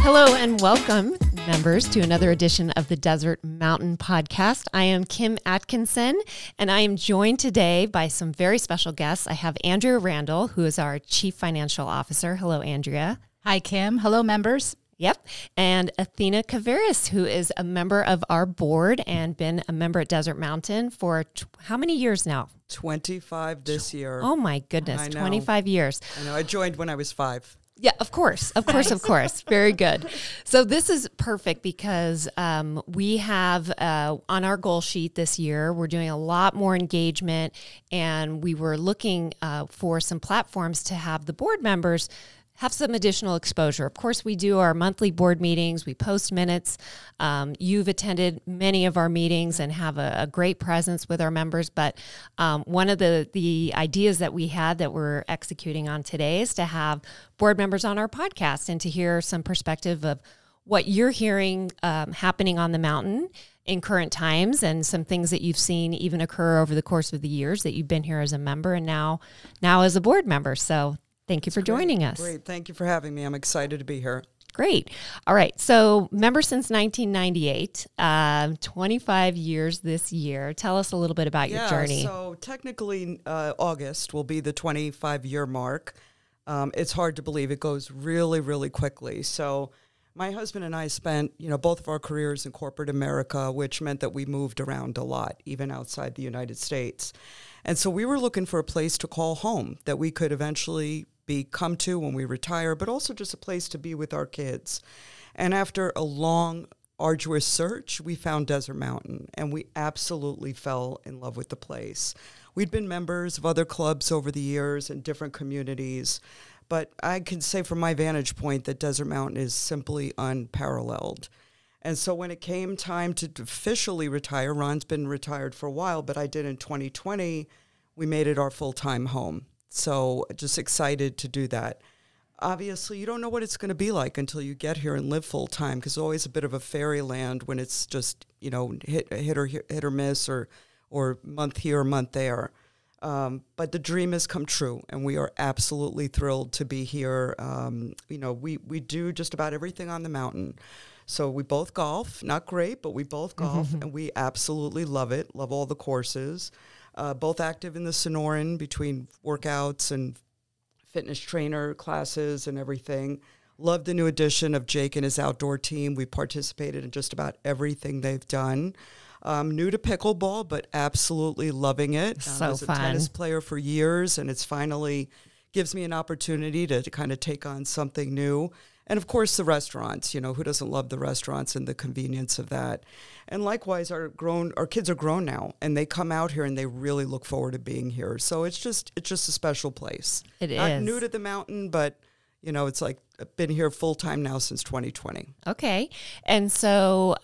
Hello and welcome, members, to another edition of the Desert Mountain Podcast. I am Kim Atkinson, and I am joined today by some very special guests. I have Andrea Randall, who is our Chief Financial Officer. Hello, Andrea. Hi, Kim. Hello, members. Yep. And Athena Kaviris, who is a member of our board and been a member at Desert Mountain for how many years now? 25 this year. Oh, my goodness. 25 years. I know. I joined when I was 5. Yeah, of course. Very good. So this is perfect because we have on our goal sheet this year, we're doing a lot more engagement, and we were looking for some platforms to have the board members have some additional exposure. Of course, we do our monthly board meetings. We post minutes. You've attended many of our meetings and have a great presence with our members. But one of the ideas that we had that we're executing on today is to have board members on our podcast and to hear some perspective of what you're hearing happening on the mountain in current times and some things that you've seen even occur over the course of the years that you've been here as a member and now as a board member. So thank you for joining us. Great. Thank you for having me. I'm excited to be here. Great. All right. So member since 1998, 25 years this year. Tell us a little bit about your journey. So technically August will be the 25-year mark. It's hard to believe. It goes really, really quickly. So my husband and I spent, both of our careers in corporate America, which meant that we moved around a lot, even outside the United States. And so we were looking for a place to call home that we could eventually come to when we retire, but also just a place to be with our kids. And after a long, arduous search, we found Desert Mountain, and we absolutely fell in love with the place. We'd been members of other clubs over the years in different communities, but I can say from my vantage point that Desert Mountain is simply unparalleled. And so when it came time to officially retire, Ron's been retired for a while, but I did in 2020, we made it our full-time home. So just excited to do that. Obviously, you don't know what it's going to be like until you get here and live full-time, because it's always a bit of a fairyland when it's just, hit or miss or month here, month there. But the dream has come true, and we are absolutely thrilled to be here. We do just about everything on the mountain. So we both golf, not great, but we both golf, and we absolutely love it, love all the courses. Both active in the Sonoran between workouts and fitness trainer classes and everything. Love the new addition of Jake and his outdoor team. We participated in just about everything they've done. New to pickleball, but absolutely loving it. So I was a tennis player for years, and it's finally gives me an opportunity to kind of take on something new. And, of course, the restaurants. Who doesn't love the restaurants and the convenience of that? And likewise, our kids are grown now, and they come out here, and they really look forward to being here. So it's just a special place. It is. Not new to the mountain, but, it's like I've been here full-time now since 2020. Okay. And so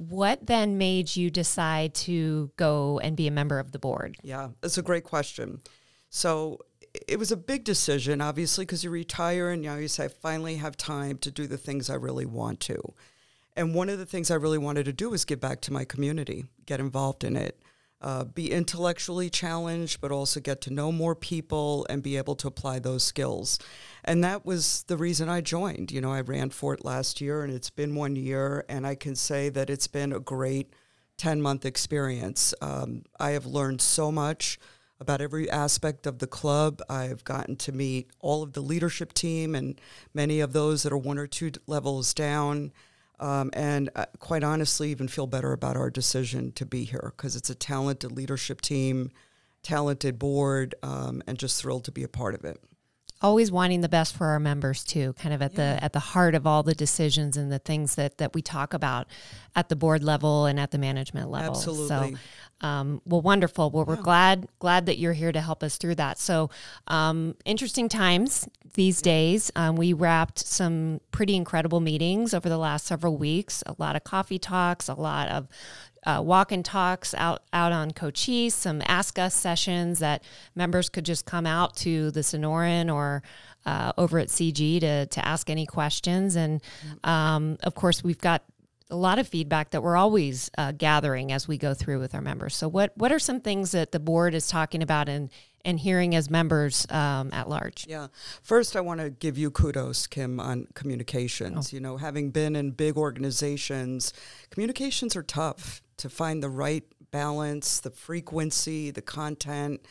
what then made you decide to go and be a member of the board? Yeah, that's a great question. So it was a big decision, obviously, because you retire and now you say, I finally have time to do the things I really want to. And one of the things I really wanted to do was give back to my community, get involved in it, be intellectually challenged, but also get to know more people and be able to apply those skills. And that was the reason I joined. I ran for it last year, and it's been 1 year, and I can say that it's been a great 10-month experience. I have learned so much about every aspect of the club. I've gotten to meet all of the leadership team and many of those that are 1 or 2 levels down. And quite honestly, even feel better about our decision to be here, because it's a talented leadership team, talented board, and just thrilled to be a part of it. Always wanting the best for our members too, kind of at the heart of all the decisions and the things that we talk about at the board level and at the management level. Absolutely. So, wonderful. Well, we're glad that you're here to help us through that. So, interesting times these days. We wrapped some pretty incredible meetings over the last several weeks. A lot of coffee talks, a lot of walk and talks out on Cochise, some Ask Us sessions that members could just come out to the Sonoran or over at CG to ask any questions. And of course, we've got a lot of feedback that we're always gathering as we go through with our members. So what are some things that the board is talking about and and hearing as members at large? Yeah. First, I want to give you kudos, Kim, on communications. Having been in big organizations, communications are tough to find the right balance, the frequency, the content.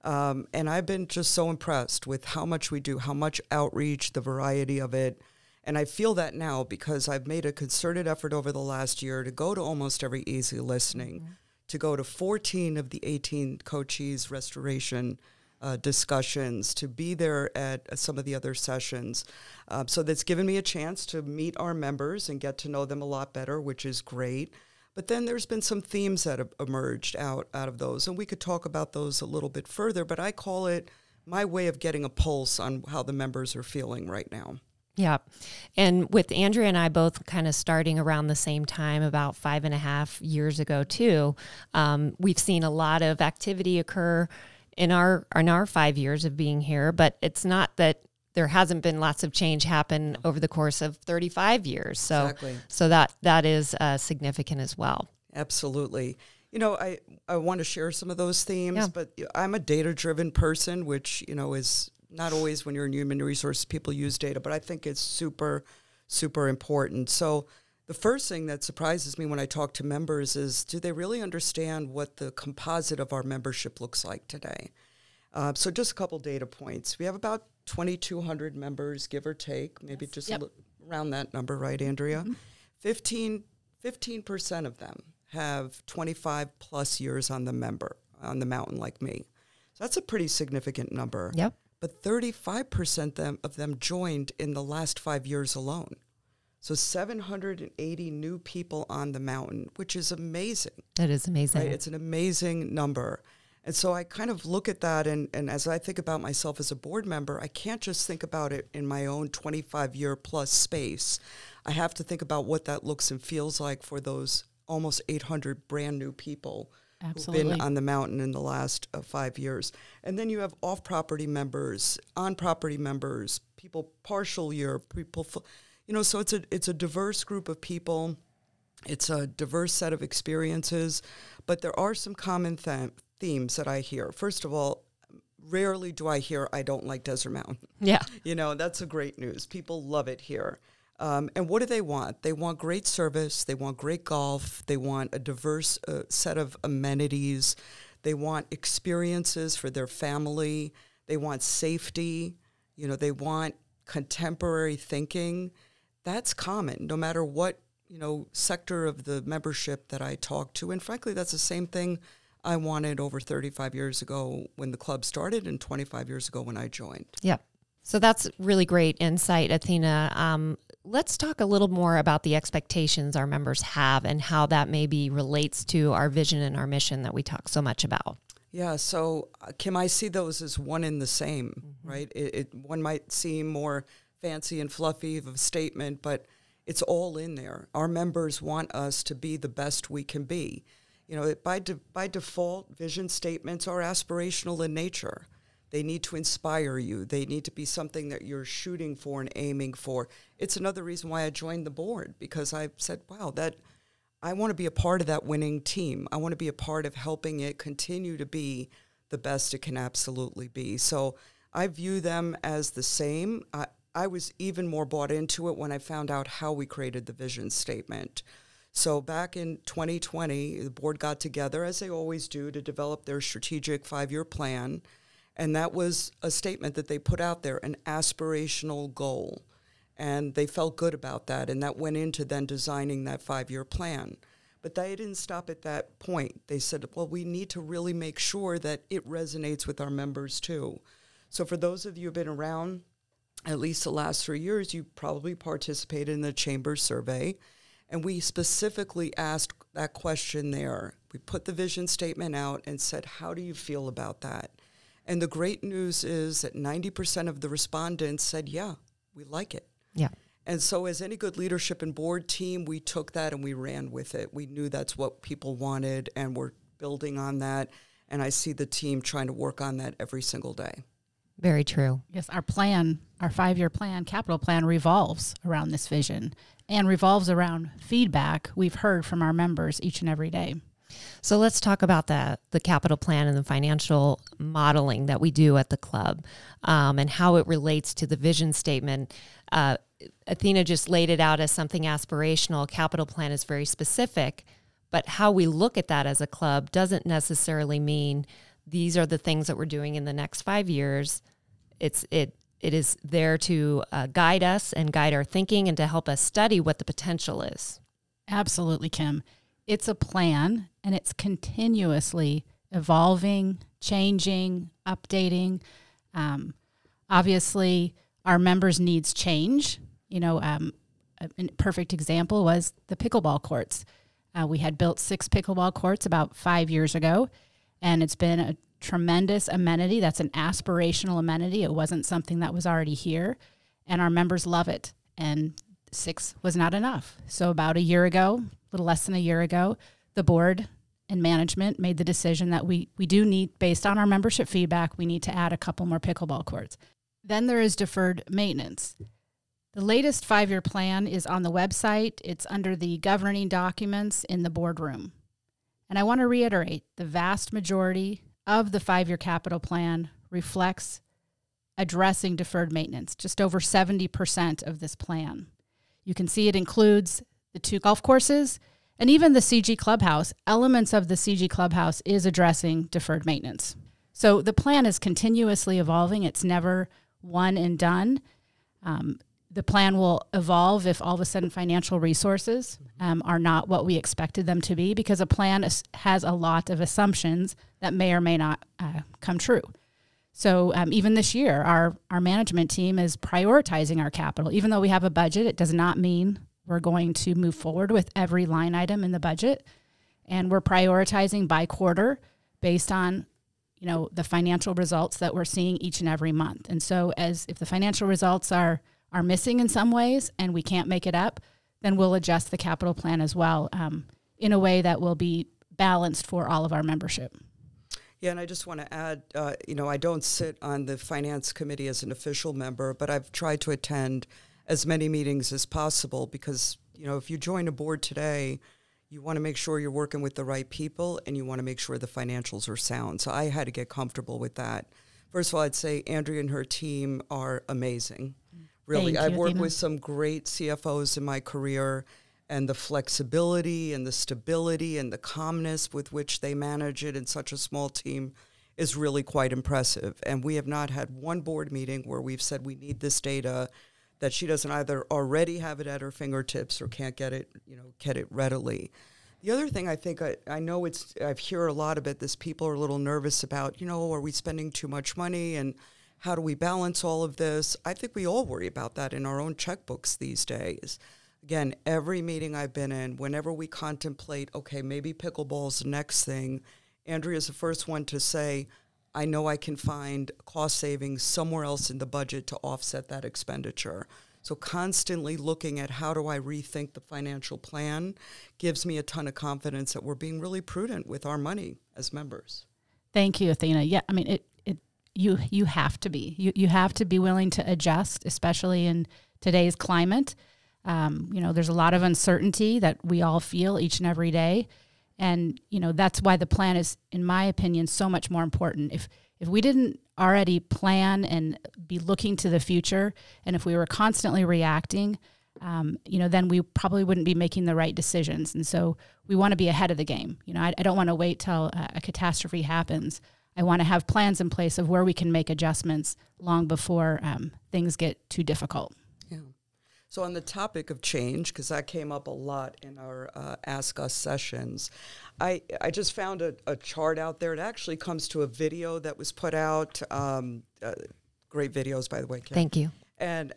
And I've been just so impressed with how much we do, how much outreach, the variety of it. And I feel that now because I've made a concerted effort over the last year to go to almost every Easy Listening, to go to 14 of the 18 Cochise restoration discussions, to be there at some of the other sessions. So that's given me a chance to meet our members and get to know them a lot better, which is great. But then there's been some themes that have emerged out of those, and we could talk about those a little bit further, but I call it my way of getting a pulse on how the members are feeling right now. Yeah. And with Andrea and I both kind of starting around the same time, about 5.5 years ago too, we've seen a lot of activity occur in our 5 years of being here, but it's not that there hasn't been lots of change happen over the course of 35 years. So, Exactly. So that is significant as well. Absolutely. I want to share some of those themes, but I'm a data-driven person, which, is not always when you're in human resources, people use data, but I think it's super, super important. So the first thing that surprises me when I talk to members is, do they really understand what the composite of our membership looks like today? So just a couple data points. We have about 2,200 members, give or take, maybe just around that number, right, Andrea? 15% of them have 25 plus years on the mountain like me. So that's a pretty significant number. Yep. But 35% of them joined in the last 5 years alone. So 780 new people on the mountain, which is amazing. That is amazing. Right? It's an amazing number. And so I kind of look at that, and as I think about myself as a board member, I can't just think about it in my own 25-year plus space. I have to think about what that looks and feels like for those almost 800 brand new people Absolutely. who've been on the mountain in the last 5 years. And then you have off-property members, on-property members, people partial year, people, so it's a diverse group of people. It's a diverse set of experiences, but there are some common themes that I hear. First of all, rarely do I hear, I don't like Desert Mountain. Yeah. That's a great news. People love it here. And what do they want? They want great service. They want great golf. They want a diverse set of amenities. They want experiences for their family. They want safety. They want contemporary thinking. That's common, no matter what, sector of the membership that I talk to. And frankly, that's the same thing I wanted over 35 years ago when the club started and 25 years ago when I joined. Yep. So that's really great insight, Athena. Let's talk a little more about the expectations our members have and how that maybe relates to our vision and our mission that we talk so much about. Yeah, so Kim, I see those as one and the same, right? One might seem more fancy and fluffy of a statement, but it's all in there. Our members want us to be the best we can be. By default, vision statements are aspirational in nature. They need to inspire you. They need to be something that you're shooting for and aiming for. It's another reason why I joined the board, because I said, wow, I want to be a part of that winning team. I want to be a part of helping it continue to be the best it can absolutely be. So I view them as the same. I was even more bought into it when I found out how we created the vision statement. So back in 2020, the board got together, as they always do, to develop their strategic 5-year plan. And that was a statement that they put out there, an aspirational goal. And they felt good about that. And that went into then designing that 5-year plan. But they didn't stop at that point. They said, well, we need to really make sure that it resonates with our members too. So for those of you who have been around at least the last 3 years, you probably participated in the chamber survey. And we specifically asked that question there. We put the vision statement out and said, how do you feel about that? And the great news is that 90% of the respondents said, yeah, we like it. Yeah. And so as any good leadership and board team, we took that and we ran with it. We knew that's what people wanted, and we're building on that. And I see the team trying to work on that every single day. Very true. Yes, our plan, our 5-year plan, capital plan, revolves around this vision and revolves around feedback we've heard from our members each and every day. So let's talk about the capital plan and the financial modeling that we do at the club, and how it relates to the vision statement. Athena just laid it out as something aspirational. Capital plan is very specific, but how we look at that as a club doesn't necessarily mean these are the things that we're doing in the next 5 years. It is there to guide us and guide our thinking and to help us study what the potential is. Absolutely, Kim. It's a plan, and it's continuously evolving, changing, updating. Obviously, our members' needs change. A perfect example was the pickleball courts. We had built 6 pickleball courts about 5 years ago, and it's been a tremendous amenity. That's an aspirational amenity. It wasn't something that was already here, and our members love it. And 6 was not enough. So about a year ago, a little less than a year ago, the board and management made the decision that we do need, based on our membership feedback, we need to add a couple more pickleball courts. Then there is deferred maintenance. The latest 5-year plan is on the website. It's under the governing documents in the boardroom. And I want to reiterate, the vast majority of the 5-year capital plan reflects addressing deferred maintenance, just over 70% of this plan. You can see it includes the 2 golf courses and even the CG Clubhouse. Elements of the CG Clubhouse is addressing deferred maintenance. So the plan is continuously evolving. It's never one and done. The plan will evolve if all of a sudden financial resources are not what we expected them to be, because a plan has a lot of assumptions that may or may not come true. So even this year, our management team is prioritizing our capital. Even though we have a budget, it does not mean we're going to move forward with every line item in the budget. And we're prioritizing by quarter based on the financial results that we're seeing each and every month. And so if the financial results are missing in some ways and we can't make it up, then we'll adjust the capital plan as well in a way that will be balanced for all of our membership. Yeah, and I just want to add, I don't sit on the finance committee as an official member, but I've tried to attend as many meetings as possible because, if you join a board today, you want to make sure you're working with the right people and you want to make sure the financials are sound. So I had to get comfortable with that. First of all, I'd say Andrea and her team are amazing. Really, I've worked with some great CFOs in my career, and the flexibility and the stability and the calmness with which they manage it in such a small team is really quite impressive. And we have not had one board meeting where we've said we need this data that she doesn't either already have it at her fingertips or can't get it readily. The other thing I think I know I hear a lot of it, this people are a little nervous about, are we spending too much money and how do we balance all of this? I think we all worry about that in our own checkbooks these days. Again, every meeting I've been in, whenever we contemplate, okay, maybe pickleball's the next thing, Andrea's the first one to say, I know I can find cost savings somewhere else in the budget to offset that expenditure. So constantly looking at how do I rethink the financial plan gives me a ton of confidence that we're being really prudent with our money as members. Thank you, Athena. Yeah, I mean, you have to be. You have to be willing to adjust, especially in today's climate. There's a lot of uncertainty that we all feel each and every day. And, that's why the plan is, in my opinion, so much more important. If we didn't already plan and be looking to the future, and if we were constantly reacting, then we probably wouldn't be making the right decisions. And so we want to be ahead of the game. I don't want to wait till a catastrophe happens. I want to have plans in place of where we can make adjustments long before things get too difficult. Yeah. So on the topic of change, because that came up a lot in our Ask Us sessions, I just found a chart out there. It actually comes to a video that was put out. Great videos, by the way, Kim. Thank you. And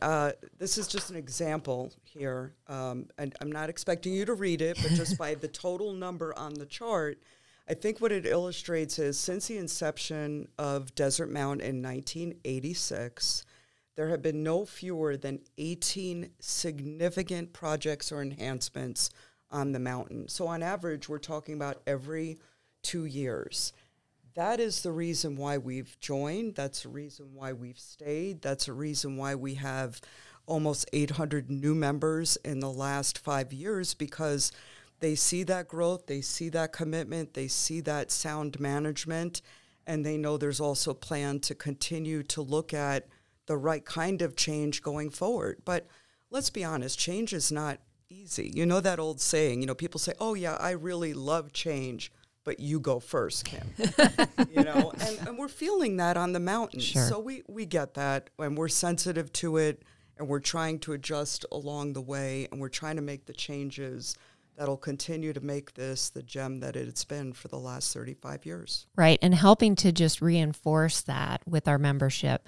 this is just an example here. And I'm not expecting you to read it, but just by the total number on the chart, I think what it illustrates is since the inception of Desert Mountain in 1986, there have been no fewer than 18 significant projects or enhancements on the mountain. So on average, we're talking about every 2 years. That is the reason why we've joined. That's the reason why we've stayed. That's the reason why we have almost 800 new members in the last 5 years, because they see that growth, they see that commitment, they see that sound management, and they know there's also a plan to continue to look at the right kind of change going forward. But let's be honest, change is not easy. You know that old saying, people say, oh yeah, I really love change, but you go first, Kim. And we're feeling that on the mountain. Sure. So we get that, and we're sensitive to it, and we're trying to adjust along the way, and we're trying to make the changes that'll continue to make this the gem that it's been for the last 35 years. Right, and helping to just reinforce that with our membership,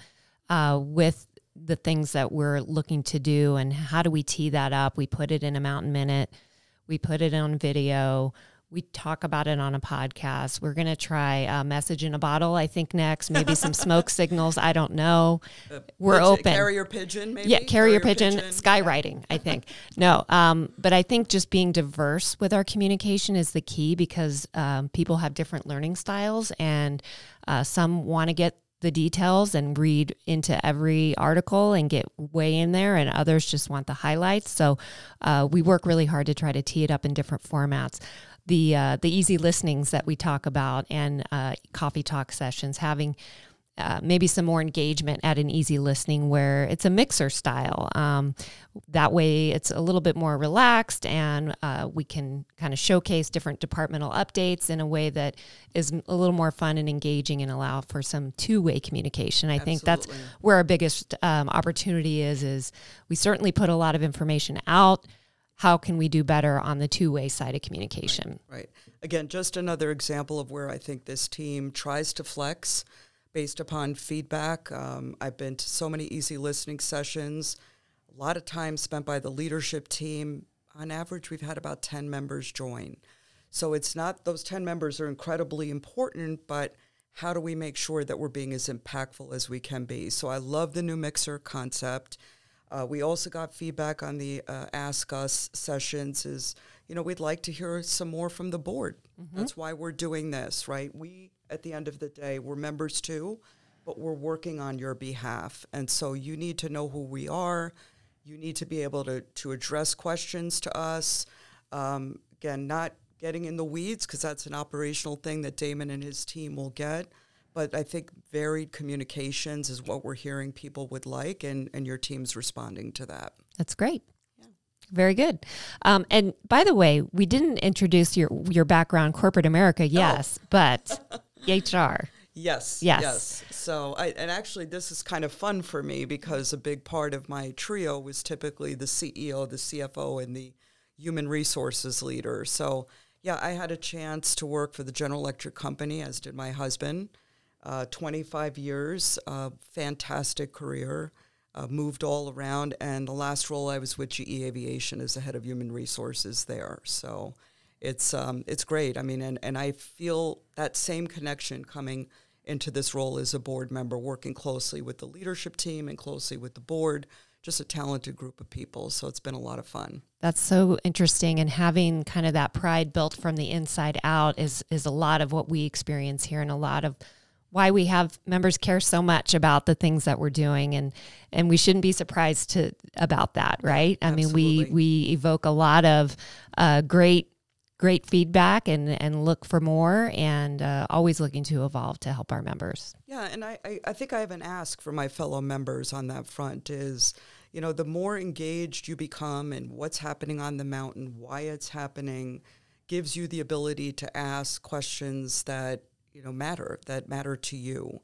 with the things that we're looking to do, and how do we tee that up? We put it in a Mountain Minute. We put it on video. We talk about it on a podcast. We're going to try a message in a bottle, I think, next. Maybe some smoke signals. I don't know. We're open. Carrier pigeon, maybe? Yeah, carrier pigeon, skywriting, I think. No, but I think just being diverse with our communication is the key, because people have different learning styles, and some want to get the details and read into every article and get way in there, and others just want the highlights. So we work really hard to try to tee it up in different formats. The easy listenings that we talk about, and coffee talk sessions, having maybe some more engagement at an easy listening where it's a mixer style. That way it's a little bit more relaxed, and we can kind of showcase different departmental updates in a way that is a little more fun and engaging, and allow for some two-way communication. I think that's where our biggest opportunity is we certainly put a lot of information out. How can we do better on the two-way side of communication? Right. Again, just another example of where I think this team tries to flex based upon feedback. I've been to so many easy listening sessions, a lot of time spent by the leadership team. On average, we've had about 10 members join. So it's not, those 10 members are incredibly important, but how do we make sure that we're being as impactful as we can be? So I love the new mixer concept. We also got feedback on the Ask Us sessions is, we'd like to hear some more from the board. Mm-hmm. That's why we're doing this, right? We, at the end of the day, we're members too, but we're working on your behalf. And so you need to know who we are. You need to be able to address questions to us. Again, not getting in the weeds, because that's an operational thing that Damon and his team will get. But I think varied communications is what we're hearing people would like, and your team's responding to that. That's great. Yeah. Very good. And by the way, we didn't introduce your background, corporate America, yes, but HR. Yes. So, and actually this is kind of fun for me, because a big part of my trio was typically the CEO, the CFO, and the human resources leader. So, yeah, I had a chance to work for the General Electric company, as did my husband. 25 years, fantastic career, moved all around, and the last role I was with GE Aviation as the head of human resources there. So it's great. I mean, and I feel that same connection coming into this role as a board member, working closely with the leadership team and closely with the board, just a talented group of people. So it's been a lot of fun. That's so interesting. And having kind of that pride built from the inside out is a lot of what we experience here, and a lot of why we have members care so much about the things that we're doing, and we shouldn't be surprised about that, right? I mean, we evoke a lot of great feedback and look for more, and always looking to evolve to help our members. Yeah, and I think I have an ask for my fellow members on that front is, the more engaged you become in what's happening on the mountain, why it's happening, gives you the ability to ask questions that matter to you.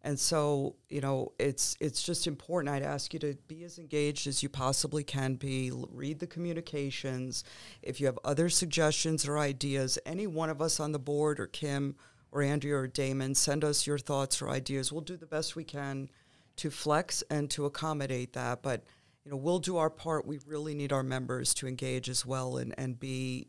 And so, it's just important. I'd ask you to be as engaged as you possibly can be. Read the communications. If you have other suggestions or ideas, any one of us on the board, or Kim or Andrea or Damon, send us your thoughts or ideas. We'll do the best we can to flex and to accommodate that. But, we'll do our part. We really need our members to engage as well and be,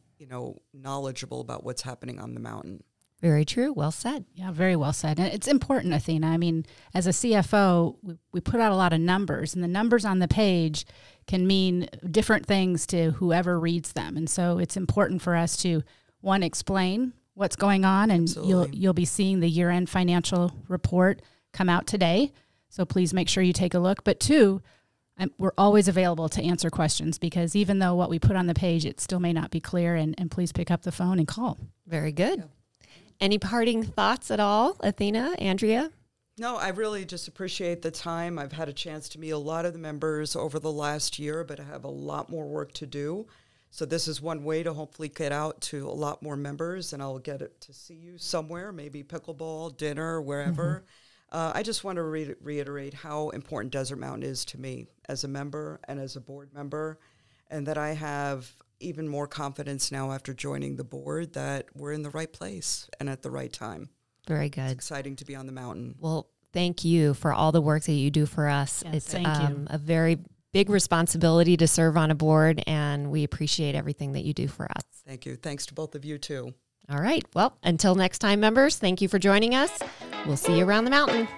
knowledgeable about what's happening on the mountain. Very true. Well said. Yeah, very well said. And it's important, Athena. I mean, as a CFO, we put out a lot of numbers, and the numbers on the page can mean different things to whoever reads them. And so it's important for us to, one, explain what's going on, and you'll be seeing the year-end financial report come out today. So please make sure you take a look. But two, we're always available to answer questions, because even though what we put on the page, it still may not be clear, and please pick up the phone and call. Very good. Any parting thoughts at all, Athena, Andrea? No, I really just appreciate the time. I've had a chance to meet a lot of the members over the last year, but I have a lot more work to do. So this is one way to hopefully get out to a lot more members, and I'll get it to see you somewhere, maybe pickleball, dinner, wherever. I just want to reiterate how important Desert Mountain is to me as a member and as a board member, and that I have even more confidence now after joining the board that we're in the right place and at the right time. Very good. It's exciting to be on the mountain. Well, thank you for all the work that you do for us. Yes, it's thank you. A very big responsibility to serve on a board, and we appreciate everything that you do for us. Thank you. Thanks to both of you, too. All right. Well, until next time, members, thank you for joining us. We'll see you around the mountain.